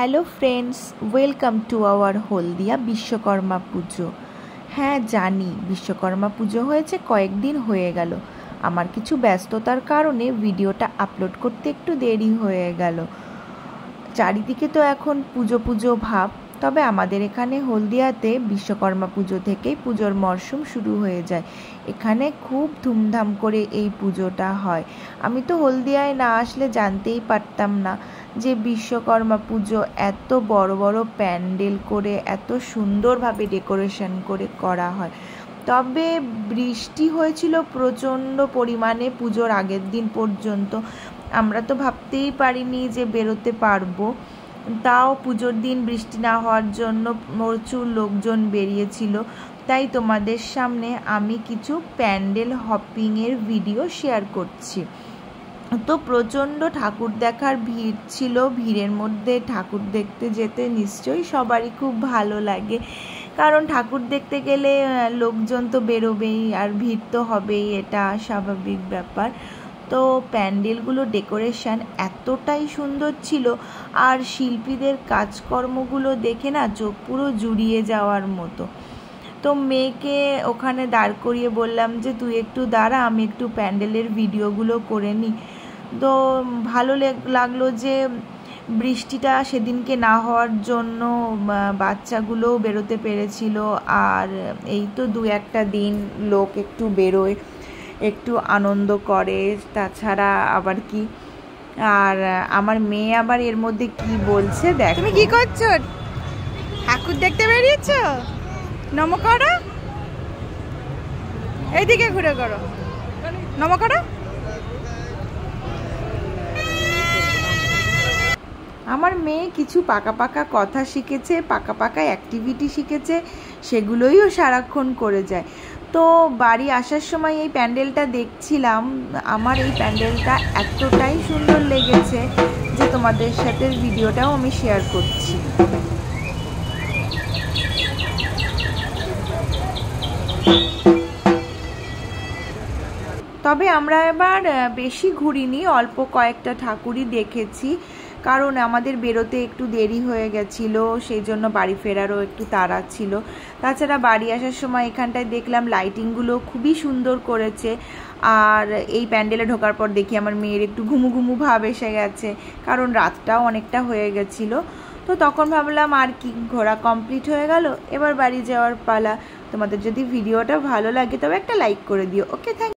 Hello friends, welcome to our Haldia Vishwakarma Puja. হ্যাঁ জানি, বিশ্বকর্মা পুজো হয়েছে কয়েকদিন হয়ে গেল। আমার কিছু ব্যস্ততার কারণে ভিডিওটা আপলোড করতে একটু দেরি হয়ে গেল। চারিদিকে তো এখন পুজো পুজো ভাব, তবে আমাদের এখানে হলদিয়াতে বিশ্বকর্মা পুজো থেকেই পুজোর মরশুম শুরু হয়ে যায়। এখানে খুব ধুমধাম করে এই পুজোটা হয়। আমি তো হলদিয়ায় না আসলে জানতেই পারতাম না যে বিশ্বকর্মা পুজো এত বড় বড় প্যান্ডেল করে এত সুন্দরভাবে ডেকোরেশন করে করা হয়। তবে বৃষ্টি হয়েছিল প্রচণ্ড পরিমাণে পুজোর আগের দিন পর্যন্ত। আমরা তো ভাবতেই পারিনি যে বেরোতে পারবো। তাও পুজোর দিন বৃষ্টি না হওয়ার জন্য প্রচুর লোকজন বেরিয়েছিল। তাই তোমাদের সামনে আমি কিছু প্যান্ডেল হপিংয়ের ভিডিও শেয়ার করছি। তো প্রচণ্ড ঠাকুর দেখার ভিড় ছিল। ভিড়ের মধ্যে ঠাকুর দেখতে যেতে নিশ্চয়ই সবারই খুব ভালো লাগে, কারণ ঠাকুর দেখতে গেলে লোকজন তো বেরোবেই আর ভিড় তো হবেই, এটা স্বাভাবিক ব্যাপার। তো প্যান্ডেলগুলো ডেকোরেশন এতটাই সুন্দর ছিল আর শিল্পীদের কাজকর্মগুলো দেখে না চোখ পুরো জুড়িয়ে যাওয়ার মতো। তো মেয়েকে ওখানে দাঁড় করিয়ে বললাম যে তুই একটু দাঁড়া, আমি একটু প্যান্ডেলের ভিডিওগুলো করে নিই। তো ভালো লাগলো যে বৃষ্টিটা সেদিনকে না হওয়ার জন্য বাচ্চাগুলোও বেরোতে পেরেছিল। আর এই তো দু একটা দিন লোক একটু বেরোয়, একটু আনন্দ করে, তাছাড়া আবার কি। আর আমার মেয়ে আবার এর মধ্যে কি বলছে দেখ। তুমি কি করছো? ঠাকুর দেখতে বেরিয়েছো? নম করো, এইদিকে ঘুরে করো, নম করো। আমার মেয়ে কিছু পাকা পাকা কথা শিখেছে, পাকা পাকা অ্যাক্টিভিটি শিখেছে, সেগুলোইও সারাক্ষণ করে যায়। তো বাড়ি আসার সময় এই প্যান্ডেলটা দেখছিলাম। আমার এই প্যান্ডেলটা এতটাই সুন্দর লেগেছে যে তোমাদের সাথে ভিডিওটাও আমি শেয়ার করছি। তবে আমরা এবার বেশি ঘুরিনি, অল্প কয়েকটা ঠাকুরই দেখেছি, কারণ আমাদের বেরোতে একটু দেরি হয়ে গেছিলো, সেই জন্য বাড়ি ফেরারও একটু তাড়া ছিল। তাছাড়া বাড়ি আসার সময় এখানটায় দেখলাম লাইটিংগুলো খুবই সুন্দর করেছে। আর এই প্যান্ডেলে ঢোকার পর দেখি আমার মেয়ের একটু ঘুমু ঘুমু ভাব এসে গেছে, কারণ রাতটাও অনেকটা হয়ে গেছিলো। তো তখন ভাবলাম আর কি, ঘোরা কমপ্লিট হয়ে গেল, এবার বাড়ি যাওয়ার পালা। তোমাদের যদি ভিডিওটা ভালো লাগে তবে একটা লাইক করে দিও। ওকে, থ্যাংক